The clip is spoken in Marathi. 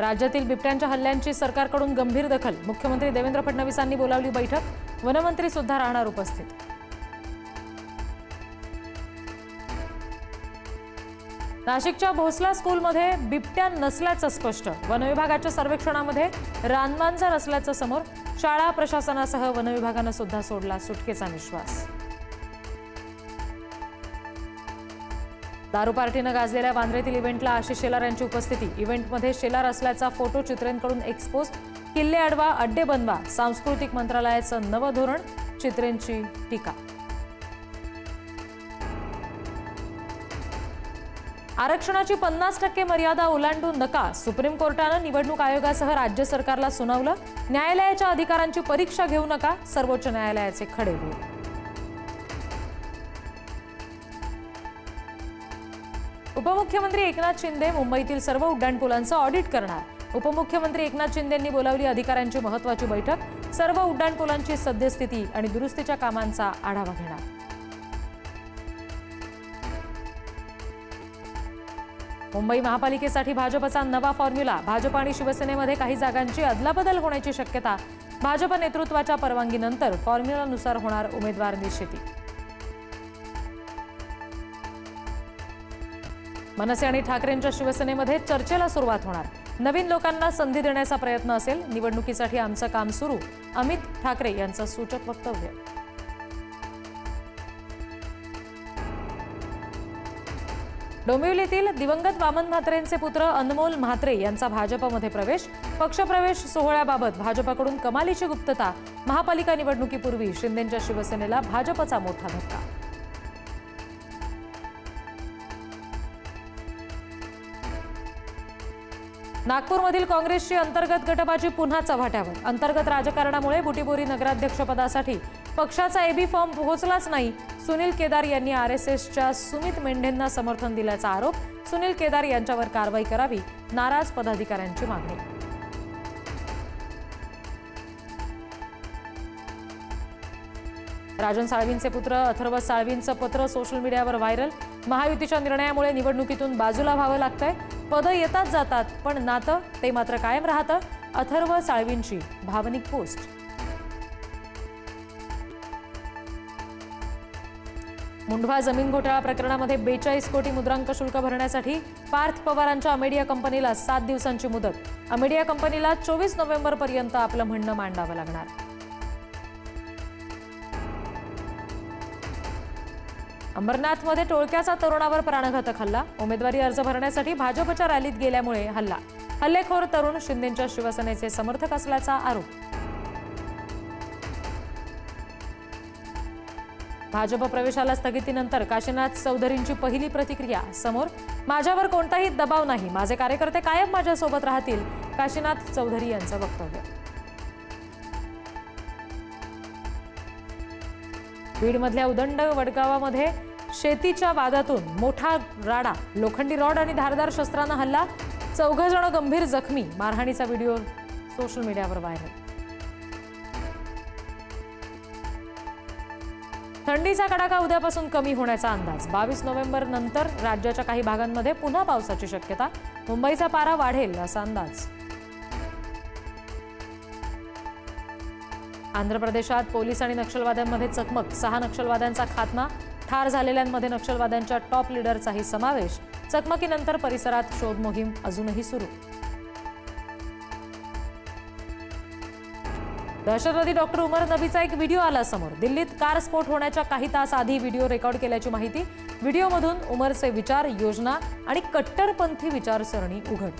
राज्यातील बिबट्यांच्या हल्ल्यांची सरकारकडून गंभीर दखल। मुख्यमंत्री देवेंद्र फडणवीसांनी बोलावली बैठक। वनमंत्री सुद्धा राहणार उपस्थित। नाशिकच्या भोसला स्कूलमध्ये बिबट्या नसल्याचं स्पष्ट। वनविभागाच्या सर्वेक्षणामध्ये रानमांजर असल्याचं समोर। शाळा प्रशासनासह वनविभागानं सुद्धा सोडला सुटकेचा निश्वास। दारू पार्टीनं गाजलेल्या वांद्र्यातील इव्हेंटला आशिष शेलार यांची उपस्थिती। इव्हेंटमध्ये शेलार असल्याचा फोटो चित्रेंकडून एक्सपोज। किल्ले अडवा, अड्डे बनवा, सांस्कृतिक मंत्रालयाचं नवं धोरण, चित्रेंची टीका। आरक्षणाची 50% मर्यादा ओलांडू नका, सुप्रीम कोर्टानं निवडणूक आयोगासह राज्य सरकारला सुनावलं। न्यायालयाच्या अधिकारांची परीक्षा घेऊ नका, सर्वोच्च न्यायालयाचे खडेबोल। उपमुख्यमंत्री एकनाथ शिंदे मुंबईतील सर्व उड्डाणपुलांचं ऑडिट करणार। उपमुख्यमंत्री एकनाथ शिंदेंनी बोलावली अधिकाऱ्यांची महत्त्वाची बैठक। सर्व उड्डाणपुलांची सद्यस्थिती आणि दुरुस्तीच्या कामांचा आढावा घेणार। मुंबई महापालिकेसाठी भाजपचा नवा फॉर्म्युला। भाजप आणि शिवसेनेमध्ये काही जागांची अदलाबदल होण्याची शक्यता। भाजप नेतृत्वाच्या परवानगीनंतर फॉर्म्युलानुसार होणार उमेदवार निश्चिती। मनसे आणि ठाकरेंच्या शिवसेनेमध्ये चर्चेला सुरुवात होणार। नवीन लोकांना संधी देण्याचा प्रयत्न असेल। निवडणुकीसाठी आमचं काम सुरू, अमित ठाकरे यांचं सूचक वक्तव्य। डोंबिवलीतील दिवंगत वामन म्हात्रेंचे पुत्र अनमोल म्हात्रे यांचा भाजपमध्ये प्रवेश। पक्षप्रवेश सोहळ्याबाबत भाजपकडून कमालीची गुप्तता। महापालिका निवडणुकीपूर्वी शिंदेंच्या शिवसेनेला भाजपचा मोठा धक्का। नागपूरमधील काँग्रेसची अंतर्गत गटबाजी पुन्हा चव्हाट्यावर। अंतर्गत राजकारणामुळे बुटीबोरी नगराध्यक्षपदासाठी पक्षाचा एबी फॉर्म पोहोचलाच नाही। सुनील केदार यांनी आरएसएसच्या सुमित मेंढेंना समर्थन दिल्याचा आरोप। सुनील केदार यांच्यावर कारवाई करावी, नाराज पदाधिकाऱ्यांची मागणी। राजन साळवींचे पुत्र अथर्व साळवींचं पत्र सोशल मीडियावर व्हायरल। महायुतीच्या निर्णयामुळे निवडणुकीतून बाजूला व्हावं लागतंय। पदं येतात जातात, पण नातं ते मात्र कायम राहतं। अथर्व साळवींची भावनिक पोस्ट। मुंढवा जमीन घोटाळा प्रकरणामध्ये 42 कोटी मुद्रांक शुल्क भरण्यासाठी पार्थ पवारांच्या अमेडिया कंपनीला 7 दिवसांची मुदत। अमेडिया कंपनीला 24 नोव्हेंबरपर्यंत आपलं म्हणणं मांडावं लागणार। अंबरनाथमध्ये टोळक्याचा तरुणावर प्राणघातक हल्ला। उमेदवारी अर्ज भरण्यासाठी भाजपच्या रॅलीत गेल्यामुळे हल्ला। हल्लेखोर तरुण शिंदेंच्या शिवसेनेचे समर्थक असल्याचा आरोप। भाजप प्रवेशाला स्थगितीनंतर काशीनाथ चौधरींची पहिली प्रतिक्रिया समोर। माझ्यावर कोणताही दबाव नाही, माझे कार्यकर्ते कायम माझ्यासोबत राहतील, काशीनाथ चौधरी यांचं वक्तव्य। बीडमधल्या उदंड वडगावामध्ये शेतीच्या वादातून मोठा राडा। लोखंडी रॉड आणि धारदार शस्त्रानं हल्ला। 4 जण गंभीर जखमी। मारहाणीचा व्हिडिओ सोशल मीडियावर व्हायरल। थंडीचा कडाका उद्यापासून कमी होण्याचा अंदाज। 22 नोव्हेंबर नंतर राज्याच्या काही भागांमध्ये पुन्हा पावसाची शक्यता। मुंबईचा पारा वाढेल असा अंदाज। आंध्र प्रदेशात पोलीस आणि नक्षलवाद्यांमध्ये चकमक। 6 नक्षलवाद्यांचा खात्मा। ठार झालेल्यांमध्ये नक्षलवाद्यांच्या टॉप लीडरचाही समावेश। चकमकीनंतर परिसरात शोध मोहीम अजूनही सुरू। दहशतवादी डॉक्टर उमर नबीचा एक व्हिडिओ आला समोर। दिल्लीत कार स्फोट होण्याच्या काही तास आधी व्हिडिओ रेकॉर्ड केल्याची माहिती। व्हिडिओमधून उमरचे विचार, योजना आणि कट्टरपंथी विचारसरणी उघड।